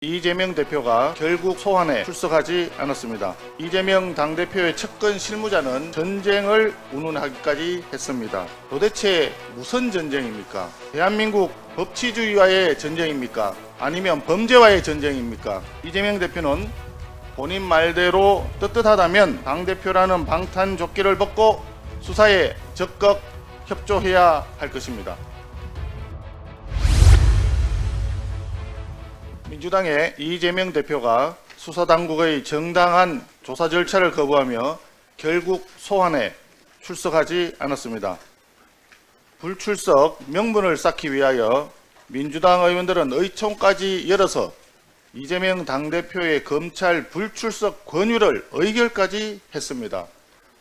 이재명 대표가 결국 소환에 출석하지 않았습니다. 이재명 당대표의 측근 실무자는 전쟁을 운운하기까지 했습니다. 도대체 무슨 전쟁입니까? 대한민국 법치주의와의 전쟁입니까? 아니면 범죄와의 전쟁입니까? 이재명 대표는 본인 말대로 떳떳하다면 당대표라는 방탄조끼를 벗고 수사에 적극 협조해야 할 것입니다. 민주당의 이재명 대표가 수사당국의 정당한 조사 절차를 거부하며 결국 소환에 출석하지 않았습니다. 불출석 명분을 쌓기 위하여 민주당 의원들은 의총까지 열어서 이재명 당대표의 검찰 불출석 권유를 의결까지 했습니다.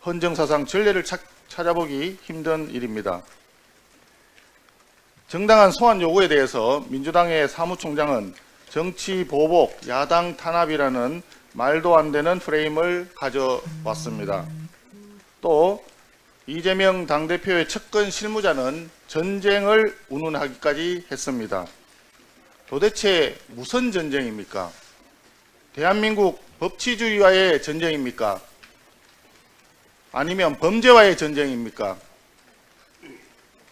헌정사상 전례를 찾아보기 힘든 일입니다. 정당한 소환 요구에 대해서 민주당의 사무총장은 정치 보복, 야당 탄압이라는 말도 안 되는 프레임을 가져왔습니다. 또 이재명 당대표의 측근 실무자는 전쟁을 운운하기까지 했습니다. 도대체 무슨 전쟁입니까? 대한민국 법치주의와의 전쟁입니까? 아니면 범죄와의 전쟁입니까?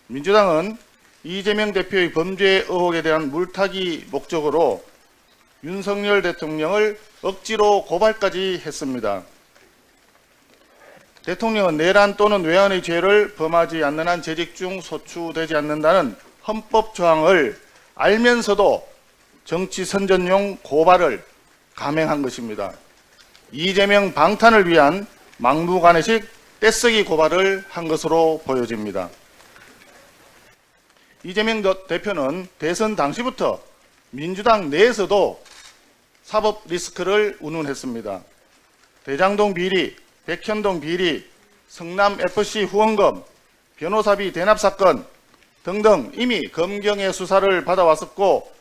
민주당은 이재명 대표의 범죄 의혹에 대한 물타기 목적으로 윤석열 대통령을 억지로 고발까지 했습니다. 대통령은 내란 또는 외환의 죄를 범하지 않는 한 재직 중 소추되지 않는다는 헌법 조항을 알면서도 정치 선전용 고발을 감행한 것입니다. 이재명 방탄을 위한 막무가내식 떼쓰기 고발을 한 것으로 보여집니다. 이재명 대표는 대선 당시부터 민주당 내에서도 사법 리스크를 운운했습니다. 대장동 비리, 백현동 비리, 성남FC 후원금, 변호사비 대납 사건 등등 이미 검경의 수사를 받아왔었고,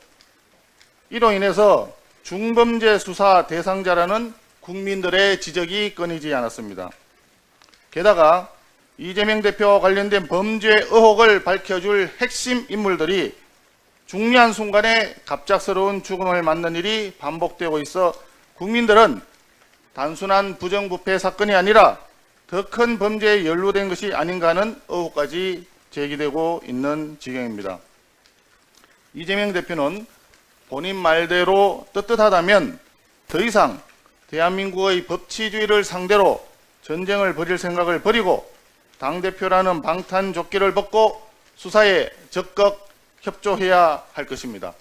이로 인해서 중범죄 수사 대상자라는 국민들의 지적이 끊이지 않았습니다. 게다가 이재명 대표와 관련된 범죄 의혹을 밝혀줄 핵심 인물들이 중요한 순간에 갑작스러운 죽음을 맞는 일이 반복되고 있어 국민들은 단순한 부정부패 사건이 아니라 더 큰 범죄에 연루된 것이 아닌가 하는 의혹까지 제기되고 있는 지경입니다. 이재명 대표는 본인 말대로 떳떳하다면 더 이상 대한민국의 법치주의를 상대로 전쟁을 벌일 생각을 버리고 당대표라는 방탄조끼를 벗고 수사에 적극 협조해야 할 것입니다.